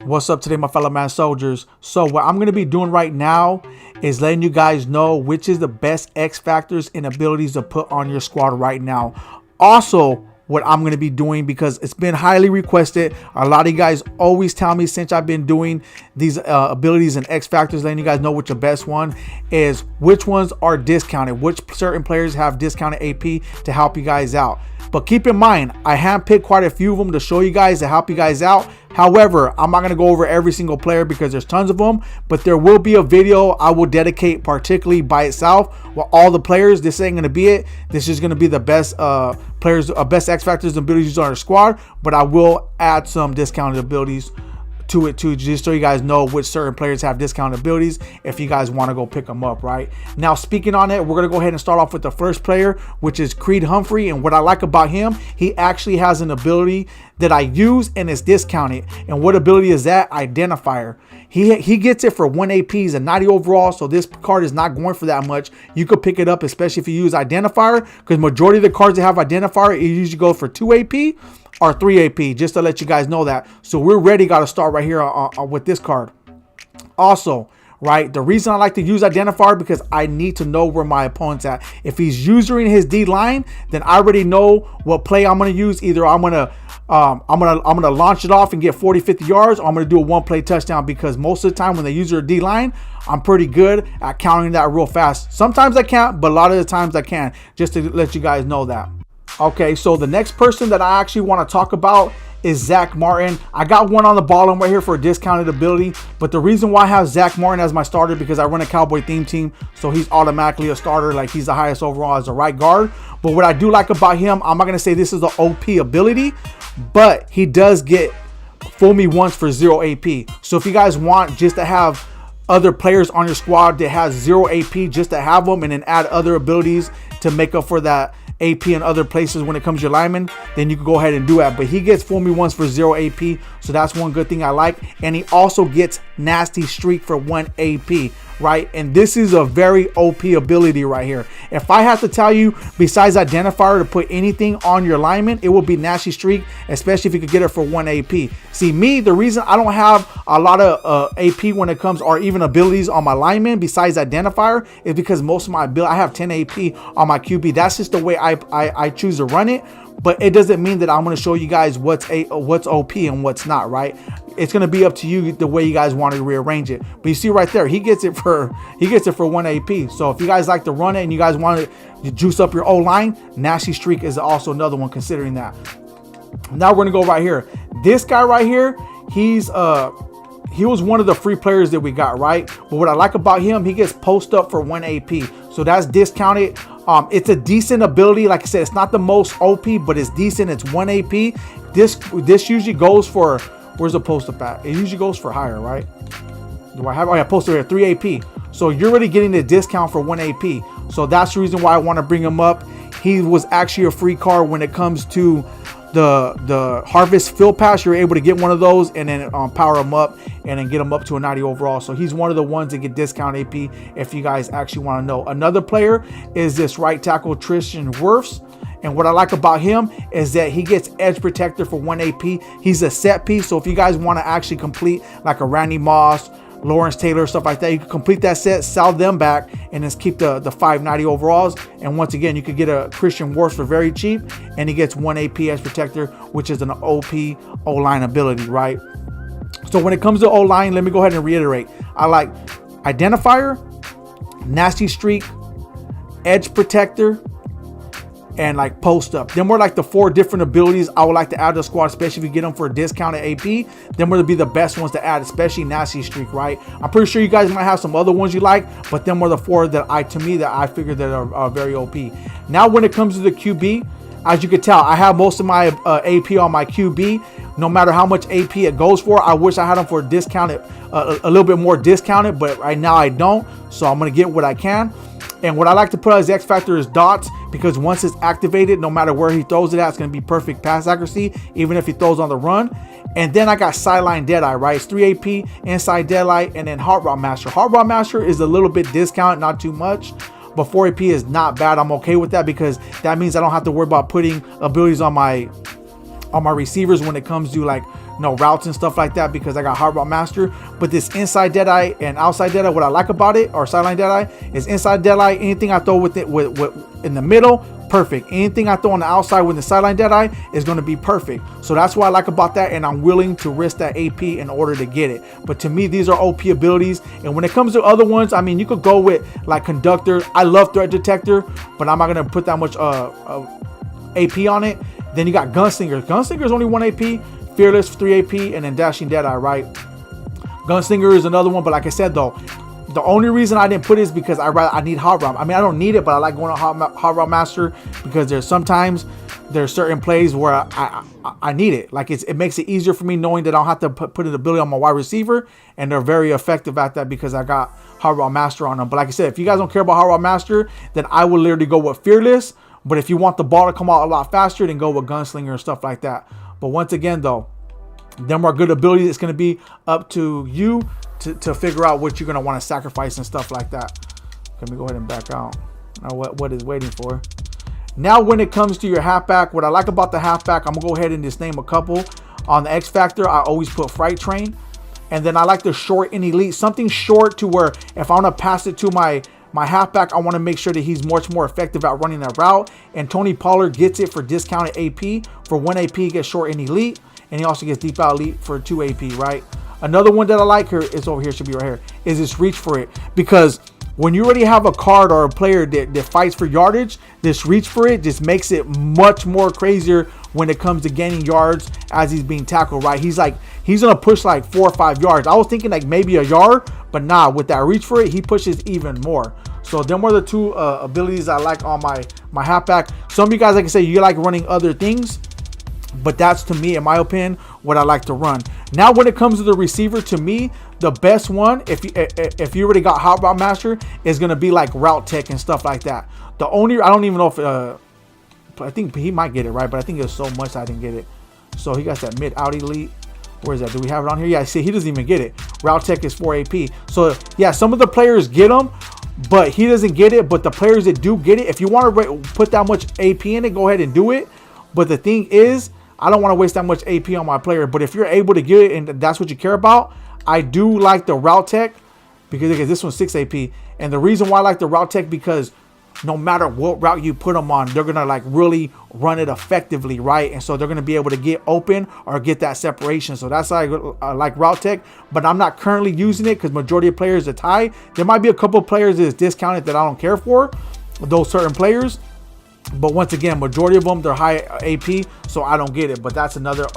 What's up today, my fellow man soldiers? So what I'm going to be doing right now is letting you guys know which is the best X factors and abilities to put on your squad right now. Also, what I'm going to be doing, because it's been highly requested, a lot of you guys always tell me since I've been doing these abilities and X factors, letting you guys know which the best one is, which ones are discounted, which certain players have discounted AP to help you guys out. But keep in mind, I handpicked quite a few of them to show you guys, to help you guys out. However, I'm not going to go over every single player because there's tons of them, but there will be a video I will dedicate particularly by itself with all the players. This ain't going to be it. This is going to be the best players, best X factors and abilities on our squad, but I will add some discounted abilities to it too, just so you guys know which certain players have discounted abilities if you guys want to go pick them up. Right now, speaking on it, we're gonna go ahead and start off with the first player, which is Humphrey. And what I like about him, he actually has an ability that I use and it's discounted. And what ability is that? Identifier. He gets it for 1 AP. He's a 90 overall, so this card is not going for that much. You could pick it up, especially if you use Identifier, because majority of the cards that have Identifier, it usually goes for 2 AP or 3 AP, just to let you guys know that. So we're ready, got to start right here with this card. Also, right, the reason I like to use Identifier, because I need to know where my opponent's at. If he's using his D line, then I already know what play I'm going to use. Either I'm gonna launch it off and get 40-50 yards, or I'm gonna do a one-play touchdown, because most of the time when they use their D line, I'm pretty good at countering that real fast. Sometimes I can't, but a lot of the times I can, just to let you guys know that. Okay, so the next person that I actually want to talk about is Zach Martin. I got one on the ball right here for a discounted ability, but the reason why I have Zach Martin as my starter, because I run a Cowboy theme team, so he's automatically a starter. Like, he's the highest overall as a right guard. But what I do like about him, I'm not going to say this is an OP ability, but he does get fool me once for 0 AP. So if you guys want just to have other players on your squad that has 0 AP, just to have them and then add other abilities to make up for that AP in other places when it comes to your lineman, then you can go ahead and do that. But he gets fool me once for 0 AP, so that's one good thing I like. And he also gets nasty streak for 1 AP, right? And this is a very OP ability right here. If I have to tell you, besides Identifier, to put anything on your lineman, it will be nasty streak, especially if you could get it for 1 AP. See, me, the reason I don't have a lot of AP when it comes, or even abilities on my lineman besides Identifier, is because most of my ability, I have 10 AP on my QB. That's just the way I choose to run it. But it doesn't mean that I'm going to show you guys what's OP and what's not, right? It's going to be up to you the way you guys want to rearrange it. But you see right there, he gets it for 1 AP. So if you guys like to run it and you guys want to juice up your O-line, nasty streak is also another one considering that. Now we're going to go right here. This guy right here, he was one of the free players that we got, right? But what I like about him, he gets post up for 1 AP. So that's discounted. It's a decent ability. Like I said, it's not the most OP, but it's decent. It's 1 AP. This usually goes for, where's the post up at? It usually goes for higher, right? Do I have, oh yeah, post up here, 3 AP. So you're already getting the discount for 1 AP. So that's the reason why I want to bring him up. He was actually a free card when it comes to the Harvest Field Pass. You're able to get one of those and then power him up and then get him up to a 90 overall. So he's one of the ones that get discount AP if you guys actually want to know. Another player is this right tackle Tristan WIRFS. And what I like about him is that he gets edge protector for 1 AP. He's a set piece. So if you guys want to actually complete like a Randy Moss, Lawrence Taylor, stuff like that, you can complete that set, sell them back, and just keep the 590 overalls. And once again, you could get a Christian WIRFS for very cheap, and he gets 1 AP as protector, which is an OP O-line ability, right? So when it comes to O-line, let me go ahead and reiterate. I like Identifier, nasty streak, edge protector, and like post up. Then we're like the 4 different abilities I would like to add to the squad, especially if you get them for a discounted AP. Then we're to be the best ones to add, especially nasty streak, right? I'm pretty sure you guys might have some other ones you like, but them were the 4 that I figured that are very OP. Now when it comes to the QB, as you can tell, I have most of my AP on my QB. No matter how much AP it goes for, I wish I had them for discounted, a little bit more discounted, but right now I don't. So I'm gonna get what I can. And what I like to put as X factor is dots, because once it's activated, no matter where he throws it at, it's going to be perfect pass accuracy, even if he throws on the run. And then I got sideline deadeye, right? It's 3 AP, inside deadeye, and then hot route master. Hot route master is a little bit discounted, not too much, but 4 AP is not bad. I'm okay with that, because that means I don't have to worry about putting abilities on my on my receivers when it comes to like routes and stuff like that, because I got hard route master. But this inside dead eye and outside dead eye, what I like about it, or sideline dead eye, is inside dead eye, anything I throw with it with in the middle, perfect. Anything I throw on the outside with the sideline dead eye is going to be perfect. So that's what I like about that, and I'm willing to risk that AP in order to get it. But to me, these are OP abilities. And when it comes to other ones, I mean, you could go with like conductor. I love threat detector, but I'm not going to put that much AP on it. Then you got gunslinger. Gunslinger is only 1 AP. Fearless 3 AP, and then dashing deadeye, right? Gunslinger is another one, but like I said though, the only reason I didn't put it is because I need hot route. I mean, I don't need it, but I like going on hot route master, because there's certain plays where I need it. Like it makes it easier for me knowing that I don't have to put an ability on my wide receiver, and they're very effective at that because I got hot route master on them. But like I said, if you guys don't care about hot route master, then I would literally go with fearless. But if you want the ball to come out a lot faster, then go with gunslinger and stuff like that. But once again, though, them are good abilities. It's going to be up to you to figure out what you're going to want to sacrifice and stuff like that. Let me go ahead and back out. Now, what is waiting for? Now, when it comes to your halfback, what I like about the halfback, I'm going to go ahead and just name a couple. On the X Factor, I always put Fright Train. And then I like the short and elite. Something short to where if I want to pass it to my halfback, I want to make sure that he's much more effective at running that route. And Tony Pollard gets it for discounted AP. For 1 AP, he gets short and elite. And he also gets deep out elite for 2 AP, right? Another one that I like here is over here, should be right here, is this reach for it. Because when you already have a card or a player that fights for yardage, this reach for it just makes it much more crazier when it comes to gaining yards as he's being tackled, right? He's going to push like 4 or 5 yards. I was thinking like maybe a yard, but nah, with that reach for it, he pushes even more. So them are the two abilities I like on my halfback. Some of you guys, like I say, you like running other things, but that's, to me, in my opinion, what I like to run. Now, when it comes to the receiver, to me, the best one, if you already got hot route master, is going to be like route tech and stuff like that. The only, I don't even know if, I think he might get it, right? But I think it's so much I didn't get it. So he got that mid out elite. Where is that? Do we have it on here? Yeah, see, he doesn't even get it. Route tech is 4 AP. So yeah, some of the players get them, but he doesn't get it. But the players that do get it, if you want to put that much AP in it, go ahead and do it. But the thing is, I don't want to waste that much AP on my player. But if you're able to get it and that's what you care about, I do like the route tech, because this one's 6 AP. And the reason why I like the route tech, because no matter what route you put them on, they're going to like really run it effectively, right? And so they're going to be able to get open or get that separation. So that's why I like route tech, but I'm not currently using it because majority of players are tied. There might be a couple of players that's discounted that I don't care for, those certain players. But once again, majority of them, they're high AP, so I don't get it. But that's another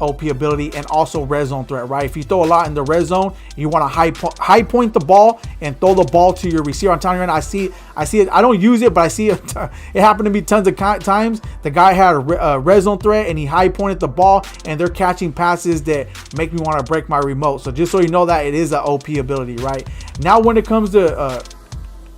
OP ability. And also red zone threat, right? If you throw a lot in the red zone, you want to high point the ball and throw the ball to your receiver. I'm telling you right now, I see it. I don't use it, but I see it. It happened to me tons of times. The guy had a red zone threat and he high pointed the ball, and they're catching passes that make me want to break my remote. So just so you know that it is an OP ability, right? Now when it comes to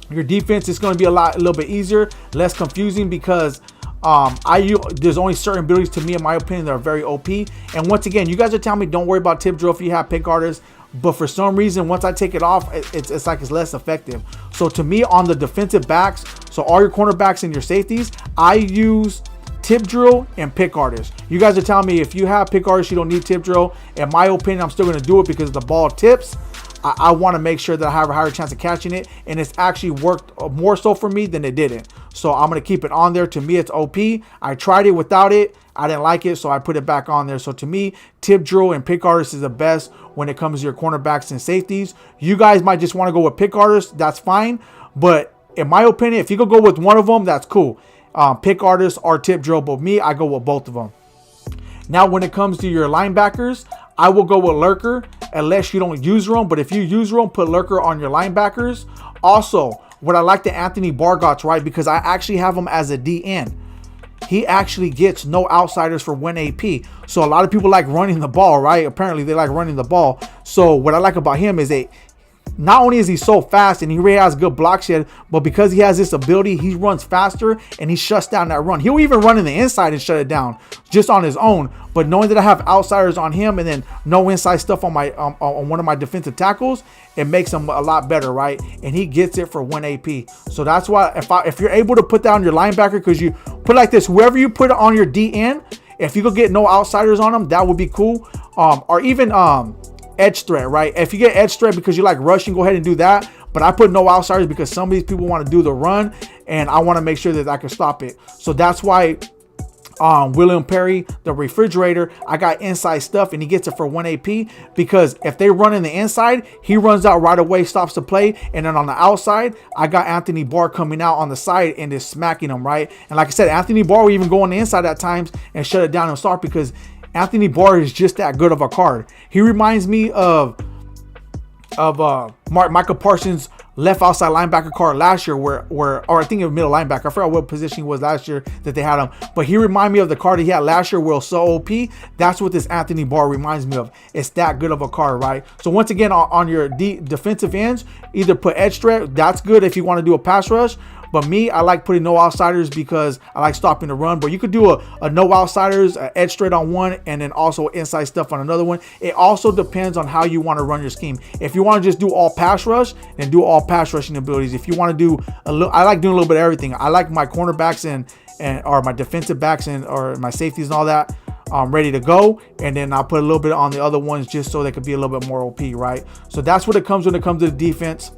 your defense, it's going to be a little bit easier, less confusing, because there's only certain abilities, to me, in my opinion, that are very OP. And once again, you guys are telling me don't worry about tip drill if you have pick artists, but for some reason, once I take it off, it's like it's less effective. So to me, on the defensive backs, so all your cornerbacks and your safeties, I use tip drill and pick artist. You guys are telling me if you have pick artist, you don't need tip drill. In my opinion, I'm still going to do it because the ball tips. I want to make sure that I have a higher chance of catching it, and it's actually worked more so for me than it didn't. So I'm going to keep it on there. To me, it's OP. I tried it without it. I didn't like it, so I put it back on there. So to me, tip drill and pick artist is the best when it comes to your cornerbacks and safeties. You guys might just want to go with pick artist. That's fine. But in my opinion, if you could go with one of them, that's cool. Pick artist or tip drill. But me, I go with both of them. Now, when it comes to your linebackers, I will go with lurker unless you don't use room. But if you use room, put lurker on your linebackers. Also, what I like the Anthony Barr, right? Because I actually have him as a DN. He actually gets no outsiders for 1 AP. So a lot of people like running the ball, right? Apparently they like running the ball. So what I like about him is that not only is he so fast and he really has good block shed, but because he has this ability, he runs faster and he shuts down that run. He'll even run in the inside and shut it down just on his own. But knowing that I have outsiders on him and then no inside stuff on my on one of my defensive tackles, it makes him a lot better, right? And he gets it for 1 AP. So that's why if you're able to put that on your linebacker, because you put like this, whoever you put on your DN, If you could get no outsiders on them, that would be cool. Or even edge threat, right? If you get edge threat because you like rushing, go ahead and do that. But I put no outsiders because some of these people want to do the run, and I want to make sure that I can stop it. So that's why William Perry, the refrigerator, I got inside stuff, and he gets it for 1 AP, because if they run in the inside, he runs out right away, stops the play. And then on the outside, I got Anthony Barr coming out on the side and just smacking him, right? And like I said, Anthony Barr will even go on the inside at times and shut it down and start, because Anthony Barr is just that good of a card. He reminds me of Michael Parsons' left outside linebacker card last year, or I think it was middle linebacker. I forgot what position he was last year that they had him, but he reminded me of the card he had last year where it was so OP. That's what this Anthony Barr reminds me of. It's that good of a card, right? So once again, on your defensive ends, either put edge threat. That's good if you want to do a pass rush. But me, I like putting no outsiders because I like stopping the run. But you could do a no outsiders, a edge straight on one, and then also inside stuff on another one. It also depends on how you want to run your scheme. If you want to just do all pass rush, then do all pass rushing abilities. If you want to do a little, I like doing a little bit of everything. I like my cornerbacks and or my defensive backs and or my safeties and all that ready to go, and then I'll put a little bit on the other ones just so they could be a little bit more OP, right? So that's what it comes when it comes to the defense.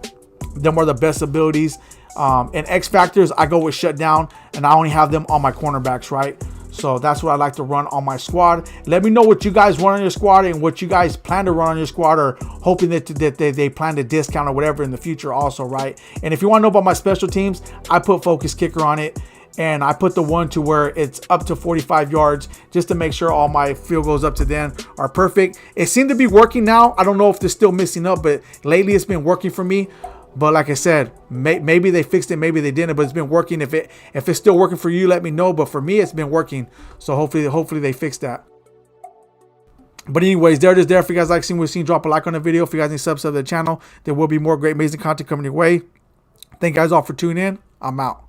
Them are the best abilities. And X factors, I go with shutdown, and I only have them on my cornerbacks, right? So that's what I like to run on my squad. Let me know what you guys run on your squad and what you guys plan to run on your squad, or hoping that they plan to discount or whatever in the future also, right? And if you want to know about my special teams, I put focus kicker on it, and I put the one to where it's up to 45 yards just to make sure all my field goals up to then are perfect. It seemed to be working now. I don't know if they're still missing up, but lately it's been working for me. But like I said, maybe they fixed it, maybe they didn't, but it's been working. If it's still working for you, let me know. But for me, it's been working. So hopefully they fix that. But anyways, there it is there. If you guys like seeing what we've seen, drop a like on the video. If you guys need subs to the channel, there will be more great, amazing content coming your way. Thank you guys all for tuning in. I'm out.